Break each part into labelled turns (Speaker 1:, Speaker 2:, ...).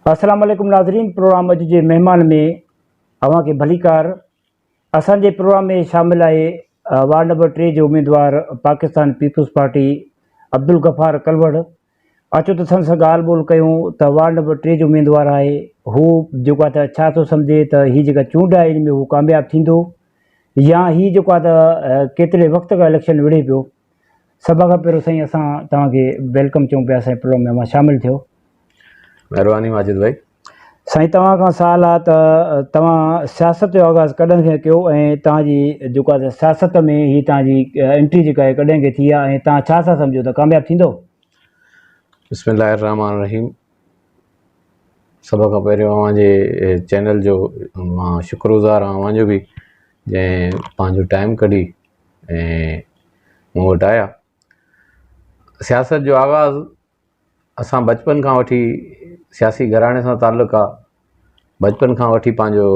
Speaker 1: अस्सलाम वालेकुम नाज़रीन। प्रोग्राम अॼु जे महिमान में अवां खे भलीकार। असांजे प्रोग्राम में शामिल आहे वार्ड नंबर 3 जो उम्मीदवार पाकिस्तान पीपल्स पार्टी अब्दुल गफ़ार कलवड़। अचो त संदसि ॻाल्हि ॿोल कयूं त वार्ड नंबर 3 जो उम्मीदवार आहे हू जेको आहे त छा थो सम्झे त हीअ जेका चूंड आहे इन में हू कामयाबु थींदो या हीअ जेको आहे त केतिरे वक़्त खां इलेक्शन विढ़े पियो। सभ खां पहिरियों साईं असां तव्हांखे वेलकम चऊं पिया असांजे प्रोग्राम में अवां शामिलु थियो।
Speaker 2: महिरबानी माजिद भाई।
Speaker 1: साईं तव्हां खां सवाल आहे त तव्हां सियासत जो आगाज़ कॾहिं खां कयो ऐं तव्हांजी जेको आहे त सियासत में ही तव्हांजी एंट्री जेका आहे कॾहिं खां थी आहे ऐं तव्हां छा था सम्झो त कामयाबु थींदो?
Speaker 2: बिस्मिल्लाहिर्रहमान रहीम। सभ खां पहिरियों अव्हांजे चैनल जो मां शुक्रगुज़ार आहियां, अव्हांजो बि जंहिं पंहिंजो टाइम कढी ऐं मूं वटि आया। सियासत जो आगाज़ असां बचपन खां वठी सियासी घराणे सां ताल्लुक़ु आहे। बचपन खां वठी पंहिंजो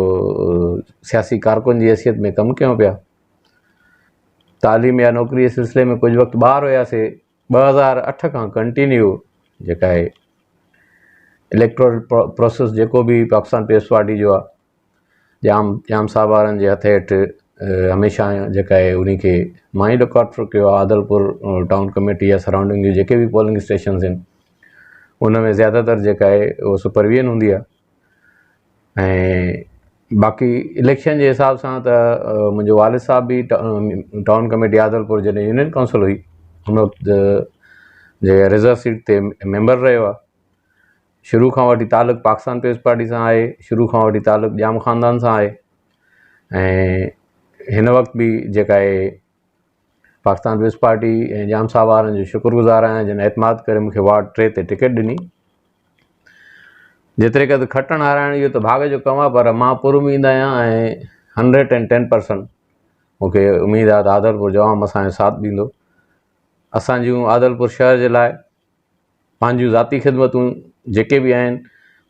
Speaker 2: सियासी कारकुन जी हैसियत में कमु कयूं पिया। तालीम या नौकरी जे सिलसिले में कुझु वक़्तु ॿार हुयासीं। 2008 खां कंटिन्यू जेका आहे इलेक्टोरल प्रोसेस जेको बि पाकिस्तान पीपल्स पार्टी जो आहे जाम साहब वारनि जे हथ हेठि हमेशह जेका आहे उन खे मां ई रिकॉर्ड कयो आहे। आदलपुर टाउन कमेटी या सराउंडिंग जी जेके बि पोलिंग स्टेशन्स आहिनि उन में ज़्यादातर जेका आहे उहो सुपरविजन हूंदी आहे। ऐं बाक़ी इलेक्शन जे हिसाब सां त मुंहिंजो वालिद साहब बि टाउन कमेटी आदलपुर जॾहिं यूनियन काउंसिल हुई हुन वक़्तु जे रिज़र्व सीट ते मेंबर रहियो आहे। शुरू खां वठी तालुक़ु पाकिस्तान पीपल्स पार्टी सां आहे, शुरू खां वठी तालुक़ु जाम ख़ानदान सां आहे। ऐं हिन वक़्तु बि जेका आहे पाकिस्तान पीपल्स पार्टी ऐं जाम साहब वारनि जो शुक्रगुज़ार आहियां जिन एतमाद करे मूंखे वार्ड 3 ते टिकट ॾिनी। जेतिरे क़दुरु खटणु हाराइण इहो त भाग जो कमु आहे, पर मां पुरुमीद आहियां ऐं 110% मूंखे उमेदु आहे त आदलपुर जो आवाम असांजो साथ ॾींदो। असां जूं आदलपुर शहर जे लाइ पंहिंजूं ज़ाती ख़िदमतूं जेके बि आहिनि,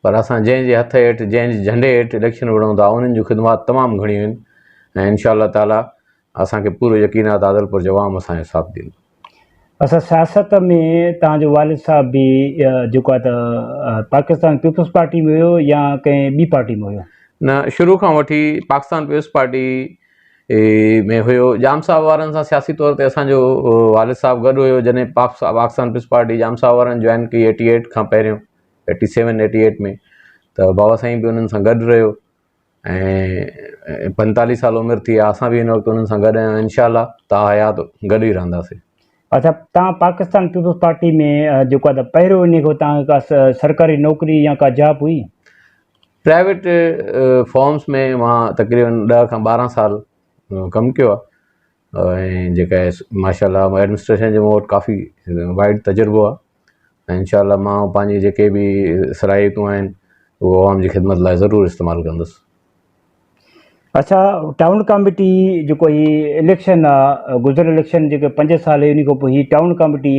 Speaker 2: पर असां जंहिंजे हथ हेठि जंहिंजे झंडे हेठि इलेक्शन विढ़ूं था उन्हनि जूं ख़िदमत तमामु घणियूं आहिनि ऐं इंशाअल्लाह ताला असांखे पूरो यकीन आहे त आदलपुर जो आवाम असांजो साथ ॾींदो।
Speaker 1: असां सियासत में तव्हांजो वालिद साहब बि जेको आहे त पाकिस्तान पीपल्स पार्टी में हुयो या कंहिं ॿी पार्टी में हुयो?
Speaker 2: न, शुरू खां वठी पाकिस्तान पीपल्स पार्टी में हुयो। जाम साहब वारनि सां सियासी तौर ते असांजो वालिद साहब गॾु हुयो जॾहिं पाकिस्तान पीपल्स पार्टी जाम साहब वारनि जॉइन कई 88 खां पहिरियों 87-88 में, त बाबा साईं बि उन्हनि सां गॾु रहियो ऐं 45 साल उमिरि थी आहे। असां बि हिन वक़्तु उन्हनि सां गॾु आहियूं। इंशाअल्लाह ता हयात गॾु ई रहंदासीं।
Speaker 1: अच्छा, तव्हां पाकिस्तान पीपल्स पार्टी में जेको आहे त पहिरियों इन खां तव्हांखे का सरकारी नौकिरी या का जॉब हुई?
Speaker 2: प्राइवेट फॉर्म्स में मां तक़रीबन 10 खां 12 साल कमु कयो आहे ऐं जेका आहे माशाअल्लाह एडमिनिस्ट्रेशन जो मूं वटि काफ़ी वाइड तजुर्बो आहे ऐं इंशाअल्लाह मां पंहिंजी जेके बि सलाहियतूं आहिनि उहो आवाम जी ख़िदमत लाइ ज़रूरु इस्तेमालु कंदुसि।
Speaker 1: अच्छा, टाउन कमेटी जेको हीअ इलेक्शन आहे गुज़िरियल इलेक्शन जेके 5 साल उन खां पोइ हीअ टाउन कमेटी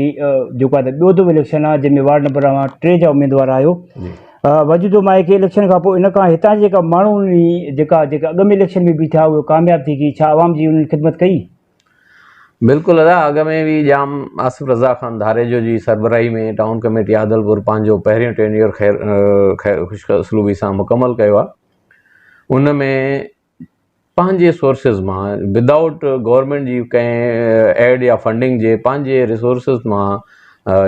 Speaker 1: जेको आहे त ॿियो दफ़ो इलेक्शन आहे जंहिंमें वार्ड नंबर 3 जा उम्मीदवार आहियो। वजूदो मां के इलेक्शन खां पोइ इन खां हितां जेका माण्हुनि जेका अॻ में इलेक्शन में बीठा उहे कामयाबु थी गई, छा आवाम जी उन्हनि ख़िदमत कई?
Speaker 2: बिल्कुलु दादा, अॻ में बि जाम आसिफ़ रज़ा ख़ान धारेजो जी सरबराही में टाउन कमेटी आदलपुर पंहिंजो पहिरियों टेन्योर ख़ुशअसलूबी सां मुकमल कयो आहे। उन में पंहिंजे सोर्सिस मां विदाउट गवर्नमेंट जी कंहिं एड या फंडिंग जे पंहिंजे रिसोर्सिस मां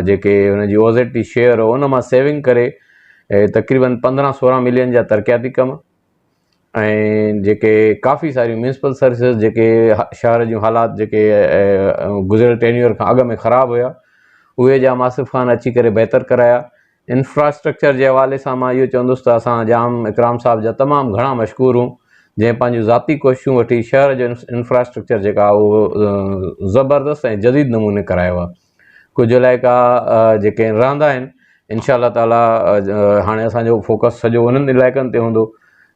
Speaker 2: जेके हुनजी OZT शेयर हो उन मां सेविंग करे तक़रीबन 15-16 मिलियन जा तरक़ियाती कम ऐं जेके काफ़ी सारियूं म्यूनसिपल सर्विसिस जेके शहर जूं हालात जेके गुज़िरियल टेन्योर खां अॻ में ख़राबु हुया उहे जाम आसिफ़ ख़ान अची करे बहितर कराया। इंफ्रास्ट्रक्चर जे हवाले सां मां इहो चवंदुसि त असां जाम इकराम साहब जा तमामु घणा मशकूर हूं जंहिं पंहिंजूं ज़ाती कोशिशूं वठी शहर जो इंफ्रास्ट्रक्चर जेका उहो ज़बरदस्त ऐं जदीद नमूने करायो आहे। कुझु इलाइक़ा जेके रहंदा आहिनि इंशाअल्लाह ताला हाणे असांजो फोकस सॼो उन्हनि इलाइक़नि ते हूंदो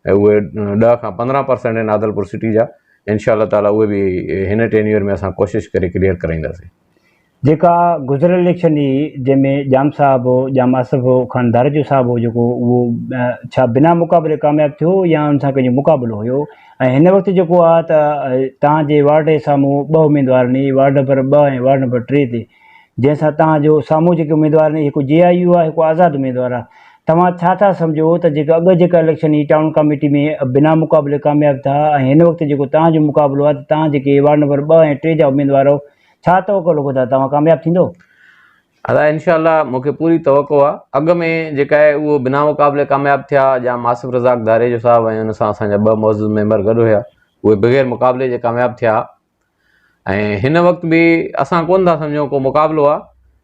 Speaker 2: ऐं उहे 10 खां 15% आहिनि आदलपुर सिटी जा। इंशाअल्लाह ताला उहे बि हिन टेन्योर में असां कोशिशि करे क्लियर कराईंदासीं।
Speaker 1: जेका गुज़िरियल इलेक्शन जी जंहिंमें जाम साहब हो, जाम आसिफ़ ख़ान धारेजो साहब हो जेको उहो छा बिना मुक़ाबले कामयाबु थियो या हुन सां कंहिंजो मुक़ाबिलो हुयो? ऐं हिन वक़्तु जेको आहे त तव्हांजे वार्ड जे साम्हूं 2 उम्मीदवार आहिनि, वार्ड नंबर 2 ऐं वार्ड नंबर 3 ते, जंहिंसां तव्हांजो साम्हूं जेके उम्मीदवार आहिनि हिकु JIU आहे, हिकु आज़ादु उम्मीदवार आहे। तव्हां छा था सम्झो त जेका अॻु जेका इलेक्शन ई टाउन कमेटी में बिना मुक़ाबले कामयाबु थिया ऐं हिन वक़्तु जेको तव्हांजो मुक़ाबलो आहे त तव्हां जेके वार्ड नंबर 2 ऐं 3 जा उमेदवार हो, छा तवको लॻो था तव्हां कामयाबु थींदो?
Speaker 2: अदा इंशाल्लाह मूंखे पूरी तवक़ो आहे। अॻु में जेका आहे उहो बिना मुक़ाबले कामयाबु थिया या मासिफ रज़ाक दारेजो साहब ऐं हुन सां असांजा 2 मौजूद मेंबर गॾु हुया, उहे बग़ैर मुक़ाबले जे कामयाबु थिया। ऐं हिन वक़्तु बि असां कोन था सम्झूं को मुक़ाबलो आहे।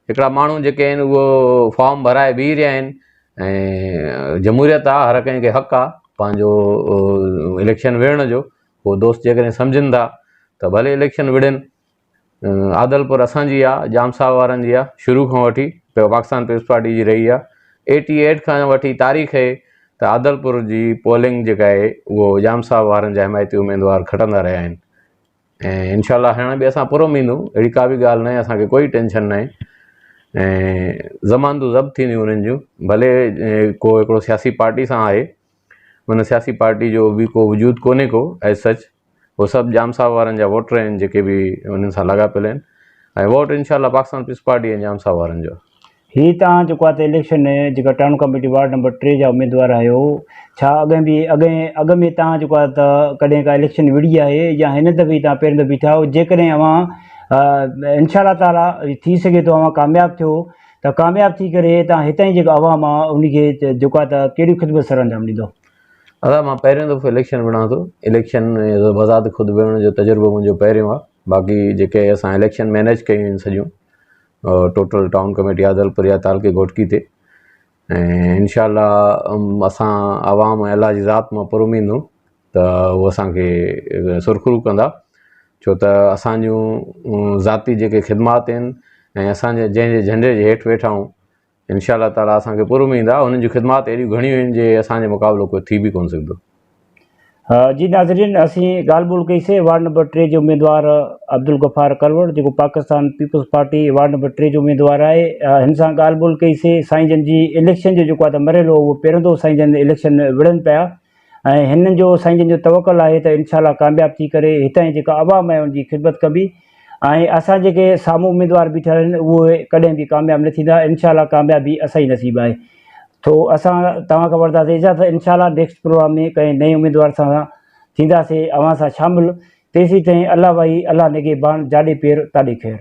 Speaker 2: हिकिड़ा माण्हू जेके आहिनि उहो फॉर्म भराए बीह रहिया आहिनि ऐं जमहूरियत आहे, हर कंहिंखे हक़ु आहे पंहिंजो इलेक्शन विढ़ण जो। उहो दोस्त जेकॾहिं सम्झनि था त भले इलेक्शन विढ़नि। आदलपुर असांजी आहे, जाम साहब वारनि जी आहे, शुरू खां वठी पाकिस्तान पीपल्स पार्टी जी रही आहे। 88 खां वठी तारीख़ आहे त आदलपुर जी पोलिंग जेका आहे उहो जाम साहब वारनि जा हिमायती उमेदवार खटंदा रहिया आहिनि ऐं इनशाला हाणे बि असां पुरो ईंदूं, अहिड़ी का बि ॻाल्हि न आहे, असांखे कोई टेंशन न आहे। ऐं ज़मानतूं ज़ब्त थींदियूं उन्हनि जूं, भले को हिकिड़ो सियासी पार्टी सां आहे, हुन सियासी पार्टी जो बि को वजूद कोन्हे को एज सच। उहो सभु जाम साहब वारनि जा वोटर आहिनि जेके बि उन्हनि सां लॻापियल आहिनि ऐं वोट इनशाला पाकिस्तान पीपल्स पार्टी ऐं जाम साहब वारनि जो।
Speaker 1: ही तव्हां जेको आहे त इलेक्शन जेका टाउन कमेटी वार्ड नंबर 3 जा उमेदवार आहियो, छा अॻ में तव्हां जेको आहे त कॾहिं का इलेक्शन विड़ी आहे या हिन दफ़े तव्हां पहिरियों दफ़े थिया हो? जेकॾहिं अवां इंशाल्लाह ताला थी सघे थो अवां कामयाबु थियो त कामयाबु थी करे तव्हां हितां जी जेका आवाम आहे उनखे जेको आहे त कहिड़ी ख़िदमत सर अंजाम ॾींदो?
Speaker 2: दादा मां पहिरियों दफ़ो इलेक्शन विढ़ां थो। इलेक्शन बज़ात ख़ुदि विढ़ण जो तजुर्बो मुंहिंजो पहिरियों आहे। बाक़ी जेके असां इलेक्शन मैनेज कयूं आहिनि सॼियूं टोटल टाउन कमेटी आदलपुर या तालके घोटकी ते, ऐं इनशाला असां आवाम ऐं अल्लाह जी ज़ात मां पुरुमींदूं त उहो असांखे सुरखरू कंदा, छो त असांजूं ज़ाती जेके ख़िदमात आहिनि ऐं असांजे जंहिंजे झंडे जे हेठि वेठा आहियूं, इनशाला ताला असांखे पुरुमींदा। उन्हनि जूं ख़िदमात अहिड़ियूं घणियूं आहिनि जे असांजे मुक़ाबिलो कोई थी बि कोन सघंदो।
Speaker 1: जी नाज़रीन, असीं ॻाल्हि ॿोल कईसीं वार्ड नंबर 3 जो उमेदवार अब्दुल गफ़ार करवड़, जेको पाकिस्तान पीपल्स पार्टी वार्ड नंबर 3 जो उमेदवार आहे। हिन सां ॻाल्हि ॿोल कईसीं। साईं जन जी इलेक्शन जो जेको आहे त मरियलो उहो पहिरियों दफ़ो साईं जन इलेक्शन विढ़नि पिया ऐं हिननि जो साईं जन जो तवकल आहे त इनशाला कामयाबु थी करे हितां जी जेका आवाम आहे उनजी ख़िदमत कबी ऐं असां जेके साम्हूं उमेदवार बीठल आहिनि उहे कॾहिं बि कामयाबु न थींदा। इनशाला कामयाबी असां ई नसीबु आहे। तो असां तव्हांखां वठंदासीं इजाज़त। इनशाला नेक्स्ट प्रोग्राम में कंहिं नए उमेदवार सां थींदासीं अवां सां शामिलु। तेसीं ताईं अल्लाह भाई, अल्लाह निगहबान, जाॾे पेर ताॾे ख़ैरु।